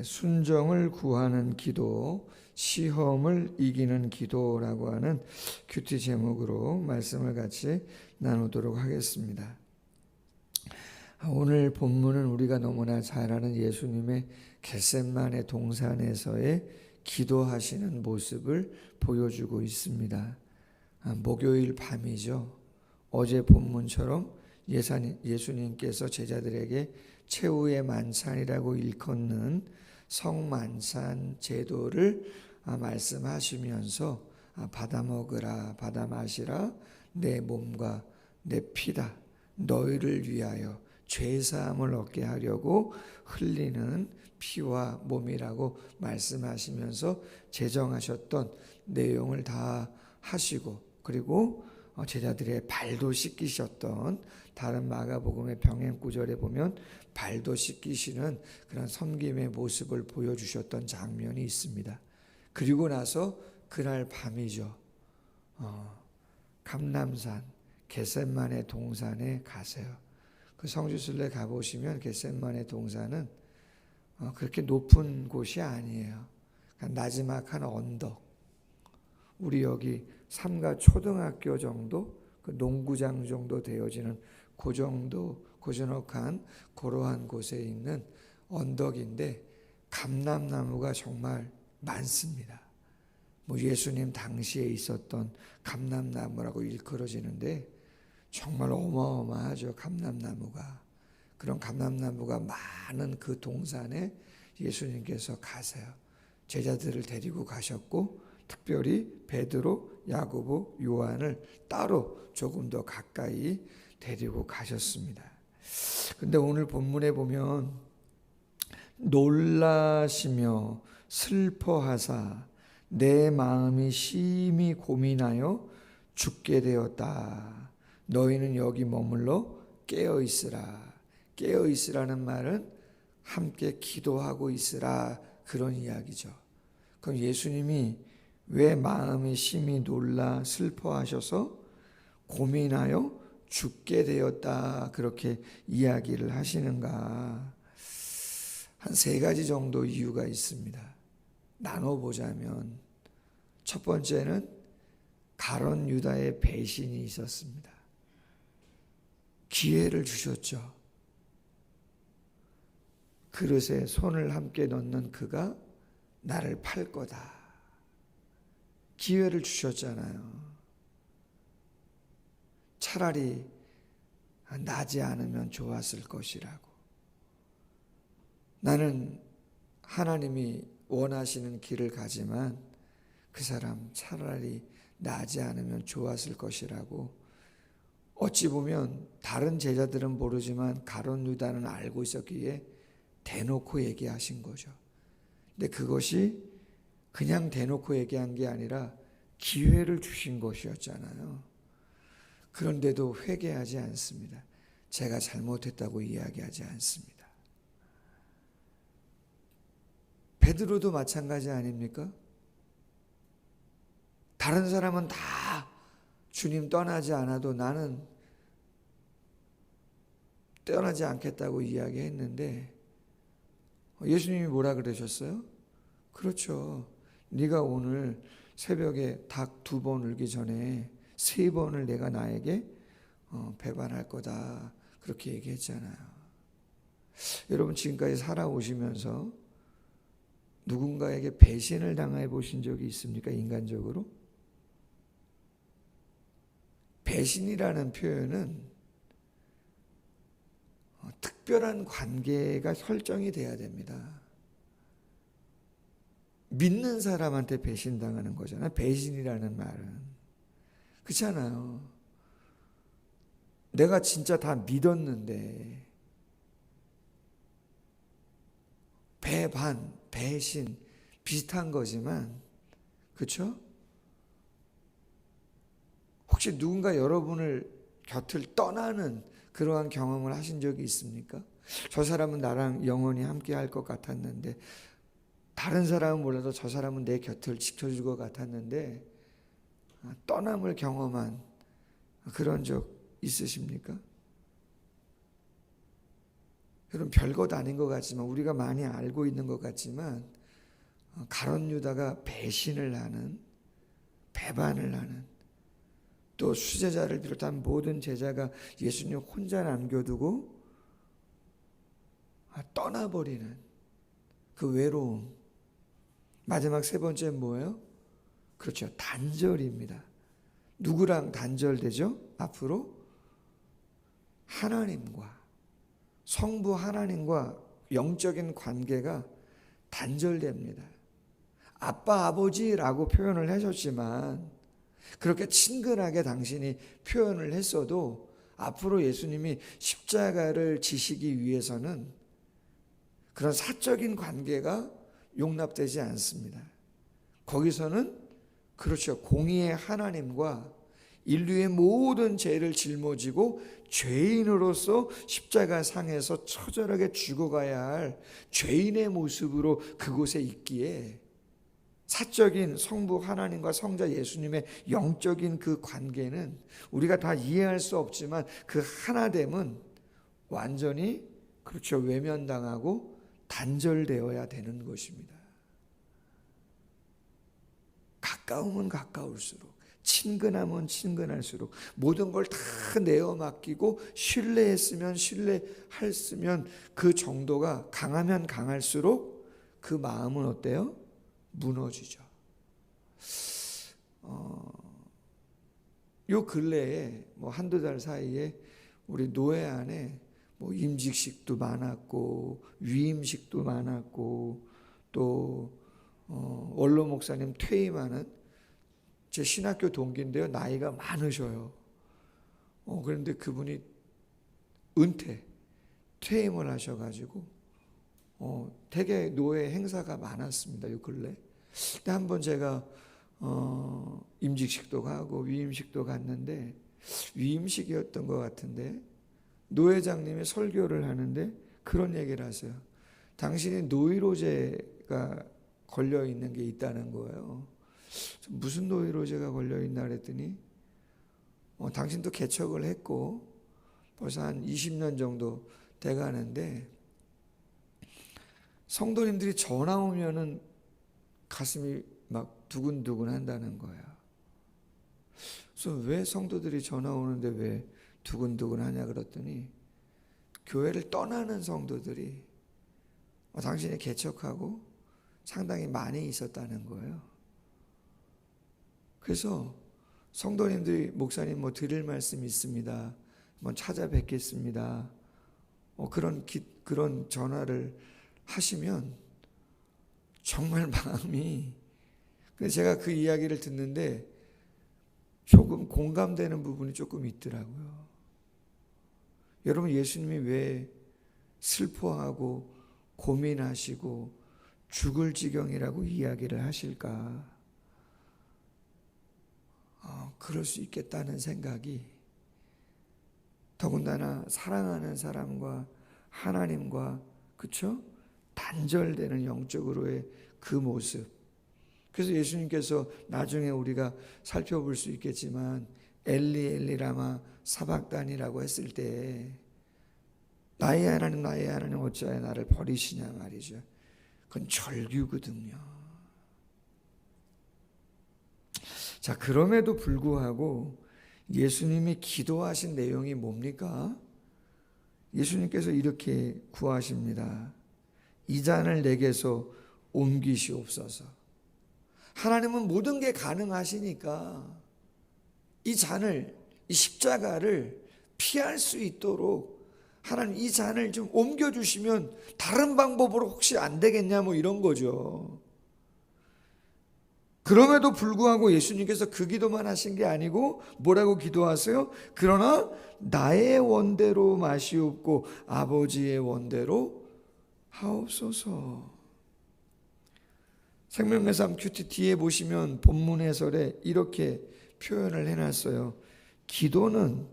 순정을 구하는 기도, 시험을 이기는 기도라고 하는 큐티 제목으로 말씀을 같이 나누도록 하겠습니다. 오늘 본문은 우리가 너무나 잘 아는 예수님의 겟셋마네 동산에서의 기도하시는 모습을 보여주고 있습니다. 목요일 밤이죠. 어제 본문처럼 예수님께서 제자들에게 최후의 만찬이라고 일컫는 성만찬 제도를 말씀하시면서 받아 먹으라, 받아 마시라, 내 몸과 내 피다, 너희를 위하여 죄사함을 얻게 하려고 흘리는 피와 몸이라고 말씀하시면서 제정하셨던 내용을 다 하시고, 그리고 제자들의 발도 씻기셨던, 다른 마가복음의 병행 구절에 보면 발도 씻기시는 그런 섬김의 모습을 보여주셨던 장면이 있습니다. 그리고 나서 그날 밤이죠. 감람산 겟셋마네 동산에 가세요. 그 성지순례 가보시면 겟셋마네 동산은 그렇게 높은 곳이 아니에요. 나지막한 언덕. 우리 여기 삼가 초등학교 정도, 그 농구장 정도 되어지는 그 정도 고즈넉한 고로한 곳에 있는 언덕인데 감람나무가 정말 많습니다. 예수님 당시에 있었던 감람나무라고 일컬어지는데 정말 어마어마하죠. 감람나무가. 그런 감람나무가 많은 그 동산에 예수님께서 가세요. 제자들을 데리고 가셨고, 특별히 베드로, 야고보, 요한을 따로 조금 더 가까이 데리고 가셨습니다. 근데 오늘 본문에 보면 놀라시며 슬퍼하사 내 마음이 심히 고민하여 죽게 되었다. 너희는 여기 머물러 깨어 있으라. 깨어 있으라는 말은 함께 기도하고 있으라, 그런 이야기죠. 그럼 예수님이 왜 마음이 심히 놀라 슬퍼하셔서 고민하여 죽게 되었다, 그렇게 이야기를 하시는가? 한 3가지 정도 이유가 있습니다. 나눠보자면, 첫 번째는 가룟 유다의 배신이 있었습니다. 기회를 주셨죠. 그릇에 손을 함께 넣는 그가 나를 팔 거다. 기회를 주셨잖아요. 차라리 나지 않으면 좋았을 것이라고. 나는 하나님이 원하시는 길을 가지만 그 사람 차라리 나지 않으면 좋았을 것이라고. 어찌 보면 다른 제자들은 모르지만 가룟 유다는 알고 있었기에 대놓고 얘기하신 거죠. 근데 그것이 그냥 대놓고 얘기한 게 아니라 기회를 주신 것이었잖아요. 그런데도 회개하지 않습니다. 제가 잘못했다고 이야기하지 않습니다. 베드로도 마찬가지 아닙니까? 다른 사람은 다 주님 떠나지 않아도 나는 떠나지 않겠다고 이야기했는데 예수님이 뭐라 그러셨어요? 그렇죠. 네가 오늘 새벽에 닭 2번 울기 전에 3번을 내가 나에게 배반할 거다, 그렇게 얘기했잖아요. 여러분, 지금까지 살아오시면서 누군가에게 배신을 당해 보신 적이 있습니까? 인간적으로? 배신이라는 표현은 특별한 관계가 설정이 돼야 됩니다. 믿는 사람한테 배신당하는 거잖아요. 배신이라는 말은. 그렇잖아요. 내가 진짜 다 믿었는데 배반, 배신 비슷한 거지만, 그렇죠? 혹시 누군가 여러분을 곁을 떠나는 그러한 경험을 하신 적이 있습니까? 저 사람은 나랑 영원히 함께 할 것 같았는데, 다른 사람은 몰라도 저 사람은 내 곁을 지켜줄 것 같았는데 떠남을 경험한 그런 적 있으십니까? 여러분 별것 아닌 것 같지만, 우리가 많이 알고 있는 것 같지만, 가룟 유다가 배신을 하는, 배반을 하는, 또 수제자를 비롯한 모든 제자가 예수님 혼자 남겨두고 떠나버리는 그 외로움. 마지막 세 번째는 뭐예요? 그렇죠, 단절입니다. 누구랑 단절되죠? 앞으로 하나님과, 성부 하나님과 영적인 관계가 단절됩니다. 아빠, 아버지라고 표현을 하셨지만, 그렇게 친근하게 당신이 표현을 했어도 앞으로 예수님이 십자가를 지시기 위해서는 그런 사적인 관계가 용납되지 않습니다. 거기서는 그렇죠, 공의의 하나님과 인류의 모든 죄를 짊어지고 죄인으로서 십자가 상에서 처절하게 죽어가야 할 죄인의 모습으로 그곳에 있기에, 사적인 성부 하나님과 성자 예수님의 영적인 그 관계는 우리가 다 이해할 수 없지만, 그 하나됨은 완전히 그렇죠, 외면당하고 단절되어야 되는 것입니다. 가까우면 가까울수록, 친근하면 친근할수록, 모든 걸 다 내어 맡기고 신뢰했으면 신뢰했으면 그 정도가 강하면 강할수록 그 마음은 어때요? 무너지죠. 요 근래에 한두 달 사이에 우리 노회 안에 임직식도 많았고 위임식도 많았고, 또 원로 목사님 퇴임하는 제 신학교 동기인데요, 나이가 많으셔요. 그런데 그분이 퇴임을 하셔가지고 되게 노회 행사가 많았습니다, 요 근래. 근데 한번 제가 임직식도 가고 위임식도 갔는데, 위임식이었던 것 같은데 노회장님이 설교를 하는데 그런 얘기를 하세요. 당신이 노이로제가 걸려 있는 게 있다는 거예요. 무슨 노이로제가 걸려 있나 그랬더니 당신도 개척을 했고 벌써 한 20년 정도 돼가는데, 성도님들이 전화 오면은 가슴이 막 두근두근 한다는 거야. 그래서 왜 성도들이 전화 오는데 왜 두근두근 하냐 그랬더니, 교회를 떠나는 성도들이 당신이 개척하고 상당히 많이 있었다는 거예요. 그래서 성도님들이 목사님 드릴 말씀이 있습니다, 찾아뵙겠습니다, 그런 전화를 하시면 정말 마음이, 제가 그 이야기를 듣는데 조금 공감되는 부분이 조금 있더라고요. 여러분, 예수님이 왜 슬퍼하고 고민하시고 죽을 지경이라고 이야기를 하실까? 그럴 수 있겠다는 생각이, 더군다나 사랑하는 사람과 하나님과 그렇죠? 단절되는 영적으로의 그 모습. 그래서 예수님께서 나중에 우리가 살펴볼 수 있겠지만 엘리 엘리 라마 사박단이라고 했을 때 나의 하나님 나의 하나님 어찌하여 나를 버리시냐 말이죠. 그건 절규거든요. 자, 그럼에도 불구하고 예수님이 기도하신 내용이 뭡니까? 예수님께서 이렇게 구하십니다. 이 잔을 내게서 옮기시옵소서. 하나님은 모든 게 가능하시니까 이 잔을, 이 십자가를 피할 수 있도록 하나님 이 잔을 좀 옮겨주시면 다른 방법으로 혹시 안 되겠냐 이런 거죠. 그럼에도 불구하고 예수님께서 그 기도만 하신 게 아니고 뭐라고 기도하세요? 그러나 나의 원대로 마시옵고 아버지의 원대로 하옵소서. 생명의 삶 큐티 뒤에 보시면 본문 해설에 이렇게 표현을 해놨어요. 기도는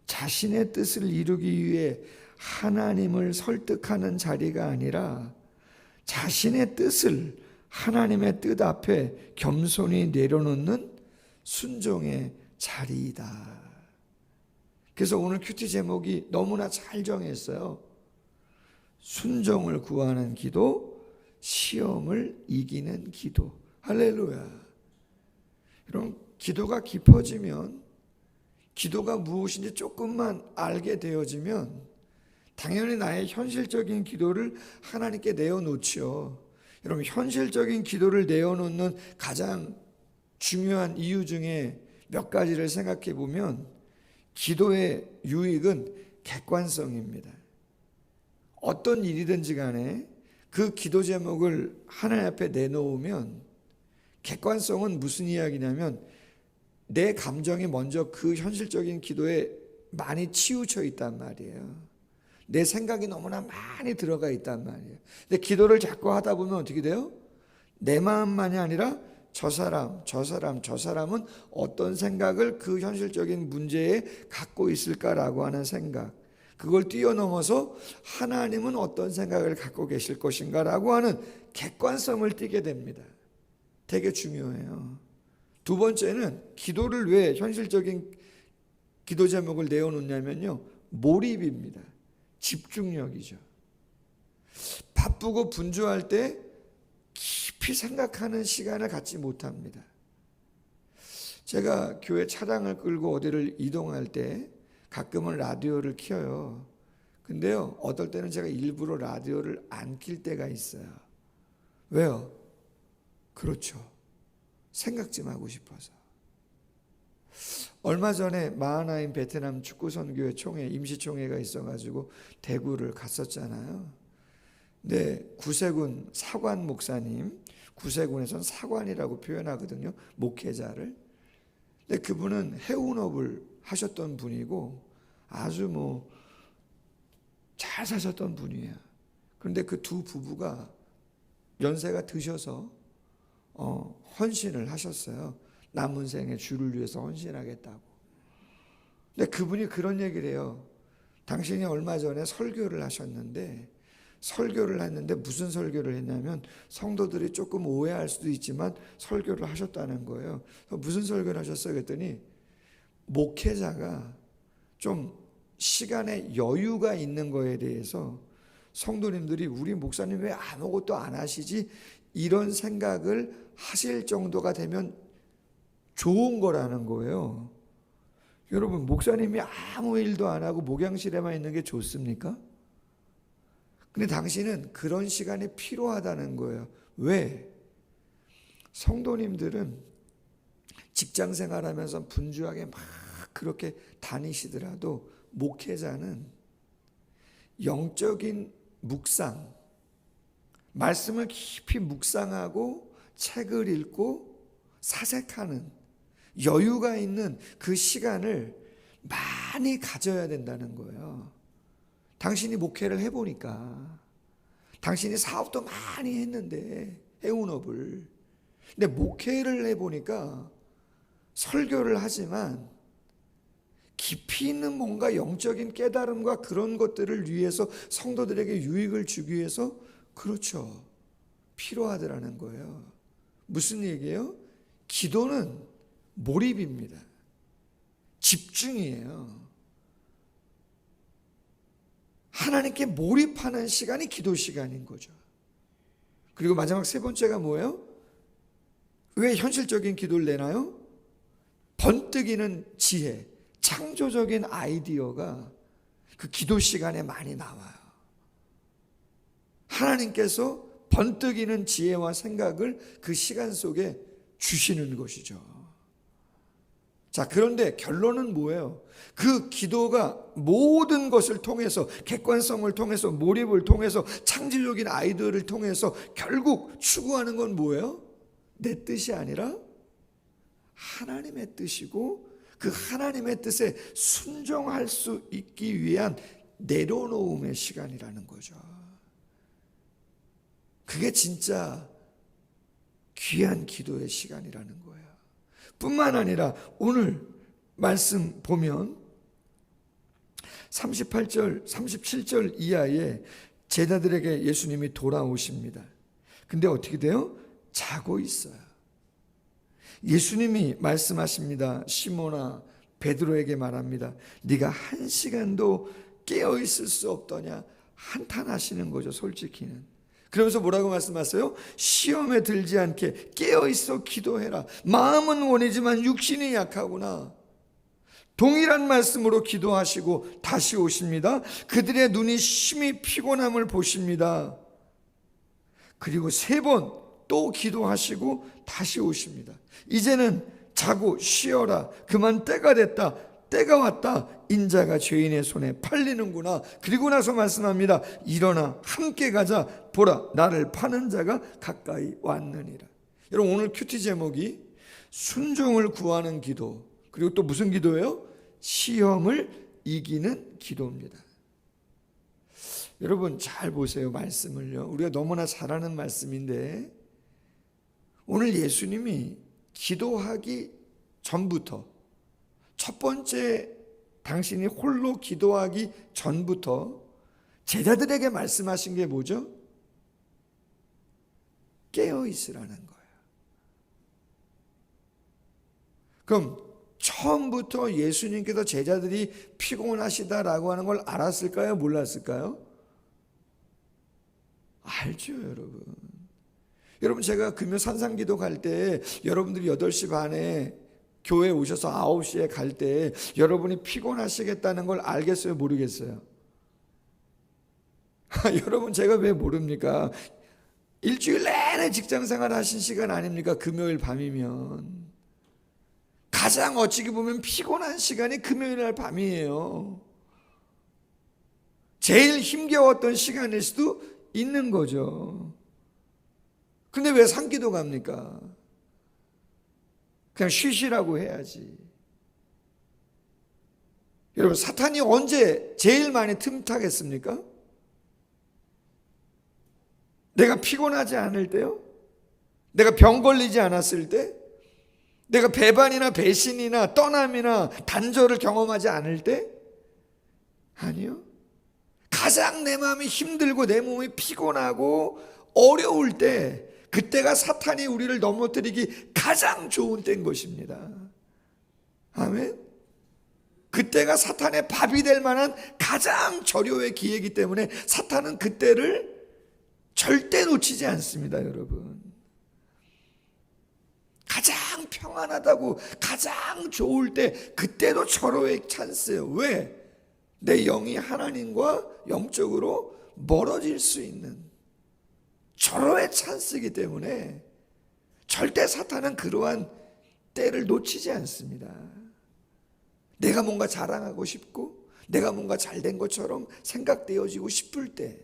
자신의 뜻을 이루기 위해 하나님을 설득하는 자리가 아니라 자신의 뜻을 하나님의 뜻 앞에 겸손히 내려놓는 순종의 자리이다. 그래서 오늘 큐티 제목이 너무나 잘 정했어요. 순종을 구하는 기도, 시험을 이기는 기도. 할렐루야. 여러분, 기도가 깊어지면, 기도가 무엇인지 조금만 알게 되어지면 당연히 나의 현실적인 기도를 하나님께 내어놓죠. 여러분, 현실적인 기도를 내어놓는 가장 중요한 이유 중에 몇 가지를 생각해 보면 기도의 유익은 객관성입니다. 어떤 일이든지 간에 그 기도 제목을 하나님 앞에 내놓으면 객관성은 무슨 이야기냐면 내 감정이 먼저 그 현실적인 기도에 많이 치우쳐 있단 말이에요. 내 생각이 너무나 많이 들어가 있단 말이에요. 근데 기도를 자꾸 하다 보면 어떻게 돼요? 내 마음만이 아니라 저 사람은 어떤 생각을 그 현실적인 문제에 갖고 있을까라고 하는 생각, 그걸 뛰어넘어서 하나님은 어떤 생각을 갖고 계실 것인가라고 하는 객관성을 띠게 됩니다. 되게 중요해요. 두 번째는 기도를 왜 현실적인 기도 제목을 내어놓냐면요, 몰입입니다. 집중력이죠. 바쁘고 분주할 때 깊이 생각하는 시간을 갖지 못합니다. 제가 교회 차량을 끌고 어디를 이동할 때 가끔은 라디오를 켜요. 근데요, 어떨 때는 제가 일부러 라디오를 안 킬 때가 있어요. 왜요? 그렇죠. 생각 좀 하고 싶어서. 얼마 전에 마하나임 베트남 축구선교회 총회, 임시총회가 있어가지고 대구를 갔었잖아요. 근데 구세군 사관 목사님, 구세군에선 사관이라고 표현하거든요, 목회자를. 근데 그분은 해운업을 하셨던 분이고 아주 잘 사셨던 분이에요. 그런데 그 두 부부가 연세가 드셔서 헌신을 하셨어요. 남은 생에 주를 위해서 헌신하겠다고. 근데 그분이 그런 얘기를 해요. 당신이 얼마 전에 설교를 하셨는데, 무슨 설교를 했냐면 성도들이 조금 오해할 수도 있지만 설교를 하셨다는 거예요. 무슨 설교를 하셨어요? 그랬더니 목회자가 좀 시간에 여유가 있는 거에 대해서 성도님들이 우리 목사님 왜 아무것도 안 하시지? 이런 생각을 하실 정도가 되면 좋은 거라는 거예요. 여러분, 목사님이 아무 일도 안 하고 목양실에만 있는 게 좋습니까? 근데 당신은 그런 시간이 필요하다는 거예요. 왜? 성도님들은 직장 생활하면서 분주하게 막 그렇게 다니시더라도 목회자는 영적인 묵상, 말씀을 깊이 묵상하고 책을 읽고 사색하는 여유가 있는 그 시간을 많이 가져야 된다는 거예요. 당신이 목회를 해보니까, 당신이 사업도 많이 했는데, 해운업을. 근데 목회를 해보니까 설교를 하지만 깊이 있는 뭔가 영적인 깨달음과 그런 것들을 위해서 성도들에게 유익을 주기 위해서, 그렇죠, 필요하더라는 거예요. 무슨 얘기예요? 기도는 몰입입니다. 집중이에요. 하나님께 몰입하는 시간이 기도 시간인 거죠. 그리고 마지막 세 번째가 뭐예요? 왜 현실적인 기도를 내나요? 번뜩이는 지혜, 창조적인 아이디어가 그 기도 시간에 많이 나와요. 하나님께서 번뜩이는 지혜와 생각을 그 시간 속에 주시는 것이죠. 자, 그런데 결론은 뭐예요? 그 기도가 모든 것을 통해서, 객관성을 통해서, 몰입을 통해서, 창조적인 아이디어를 통해서 결국 추구하는 건 뭐예요? 내 뜻이 아니라 하나님의 뜻이고, 그 하나님의 뜻에 순종할 수 있기 위한 내려놓음의 시간이라는 거죠. 그게 진짜 귀한 기도의 시간이라는 거예요. 뿐만 아니라 오늘 말씀 보면 38절, 37절 이하에 제자들에게 예수님이 돌아오십니다. 근데 어떻게 돼요? 자고 있어요. 예수님이 말씀하십니다. 시몬아, 베드로에게 말합니다. 네가 한 시간도 깨어 있을 수 없더냐? 한탄하시는 거죠, 솔직히는. 그러면서 뭐라고 말씀하세요? 시험에 들지 않게 깨어있어 기도해라. 마음은 원이지만 육신이 약하구나. 동일한 말씀으로 기도하시고 다시 오십니다. 그들의 눈이 심히 피곤함을 보십니다. 그리고 3번 또 기도하시고 다시 오십니다. 이제는 자고 쉬어라. 그만 때가 됐다. 때가 왔다. 인자가 죄인의 손에 팔리는구나. 그리고 나서 말씀합니다. 일어나 함께 가자. 보라, 나를 파는 자가 가까이 왔느니라. 여러분, 오늘 큐티 제목이 순종을 구하는 기도, 그리고 또 무슨 기도예요? 시험을 이기는 기도입니다. 여러분 잘 보세요, 말씀을요. 우리가 너무나 잘 아는 말씀인데, 오늘 예수님이 기도하기 전부터, 첫 번째 당신이 홀로 기도하기 전부터 제자들에게 말씀하신 게 뭐죠? 깨어 있으라는 거예요. 그럼 처음부터 예수님께서 제자들이 피곤하시다라고 하는 걸 알았을까요? 몰랐을까요? 알죠, 여러분. 여러분, 제가 금요 산상기도 갈 때 여러분들이 8시 반에 교회에 오셔서 9시에 갈 때 여러분이 피곤하시겠다는 걸 알겠어요? 모르겠어요? 여러분, 제가 왜 모릅니까? 일주일 내내 직장생활 하신 시간 아닙니까? 금요일 밤이면 가장 어찌게 보면 피곤한 시간이 금요일 날 밤이에요. 제일 힘겨웠던 시간일 수도 있는 거죠. 근데 왜 산기도 갑니까? 그냥 쉬시라고 해야지. 여러분, 사탄이 언제 제일 많이 틈타겠습니까? 내가 피곤하지 않을 때요? 내가 병 걸리지 않았을 때? 내가 배반이나 배신이나 떠남이나 단절을 경험하지 않을 때? 아니요. 가장 내 마음이 힘들고 내 몸이 피곤하고 어려울 때, 그때가 사탄이 우리를 넘어뜨리기 가장 좋은 때인 것입니다. 아멘. 그때가 사탄의 밥이 될 만한 가장 절호의 기회이기 때문에 사탄은 그때를 절대 놓치지 않습니다, 여러분. 가장 평안하다고, 가장 좋을 때, 그때도 절호의 찬스예요. 왜? 내 영이 하나님과 영적으로 멀어질 수 있는 절호의 찬스이기 때문에 절대 사탄은 그러한 때를 놓치지 않습니다. 내가 뭔가 자랑하고 싶고 내가 뭔가 잘된 것처럼 생각되어지고 싶을 때,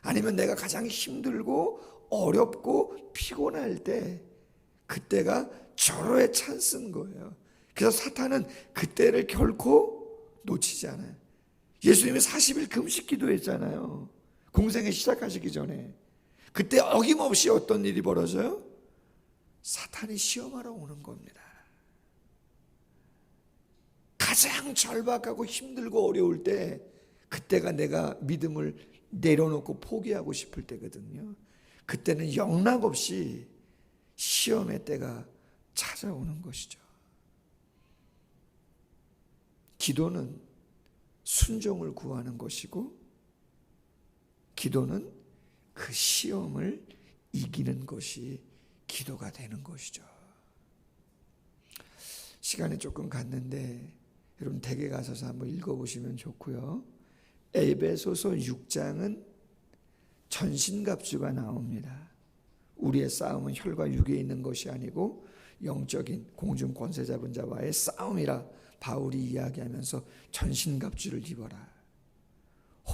아니면 내가 가장 힘들고 어렵고 피곤할 때, 그때가 절호의 찬스인 거예요. 그래서 사탄은 그때를 결코 놓치지 않아요. 예수님이 40일 금식 기도했잖아요. 공생애 시작하시기 전에. 그때 어김없이 어떤 일이 벌어져요? 사탄이 시험하러 오는 겁니다. 가장 절박하고 힘들고 어려울 때, 그때가 내가 믿음을 내려놓고 포기하고 싶을 때거든요. 그때는 영락없이 시험의 때가 찾아오는 것이죠. 기도는 순종을 구하는 것이고, 기도는 그 시험을 이기는 것이 기도가 되는 것이죠. 시간이 조금 갔는데 여러분 댁에 가셔서 한번 읽어보시면 좋고요. 에베소서 6장은 전신갑주가 나옵니다. 우리의 싸움은 혈과 육에 있는 것이 아니고 영적인 공중 권세 잡은 자와의 싸움이라 바울이 이야기하면서 전신갑주를 입어라.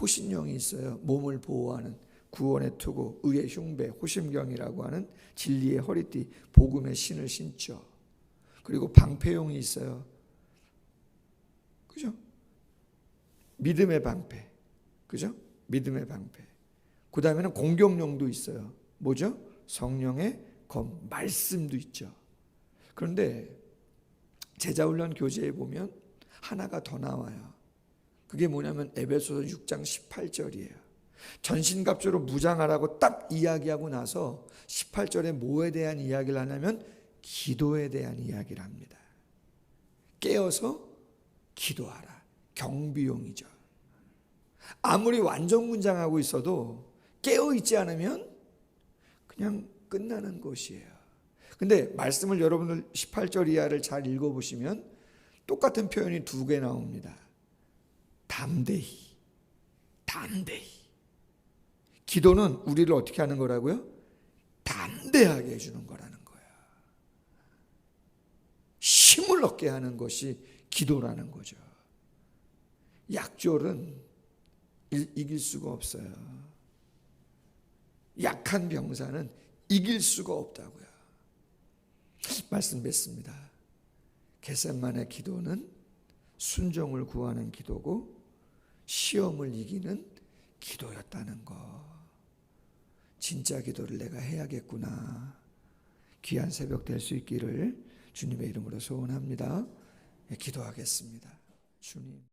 호신령이 있어요. 몸을 보호하는 구원의 투구, 의의 흉배, 호심경이라고 하는 진리의 허리띠, 복음의 신을 신죠. 그리고 방패용이 있어요. 그죠? 믿음의 방패. 그죠? 믿음의 방패. 그 다음에는 공격용도 있어요. 뭐죠? 성령의 검, 말씀도 있죠. 그런데 제자훈련 교재에 보면 하나가 더 나와요. 그게 뭐냐면 에베소서 6장 18절이에요. 전신갑주로 무장하라고 딱 이야기하고 나서 18절에 뭐에 대한 이야기를 하냐면 기도에 대한 이야기를 합니다. 깨어서 기도하라. 경비용이죠. 아무리 완전군장하고 있어도 깨어있지 않으면 그냥 끝나는 것이에요. 근데 말씀을 여러분들 18절 이하를 잘 읽어보시면 똑같은 표현이 두 개 나옵니다. 담대히. 기도는 우리를 어떻게 하는 거라고요? 담대하게 해주는 거라는 거예요. 힘을 얻게 하는 것이 기도라는 거죠. 약졸은 이길 수가 없어요. 약한 병사는 이길 수가 없다고요. 말씀 뵙습니다. 겟세마네 기도는 순종을 구하는 기도고 시험을 이기는 기도였다는 거. 진짜 기도를 내가 해야겠구나. 귀한 새벽 될 수 있기를 주님의 이름으로 소원합니다. 기도하겠습니다. 주님.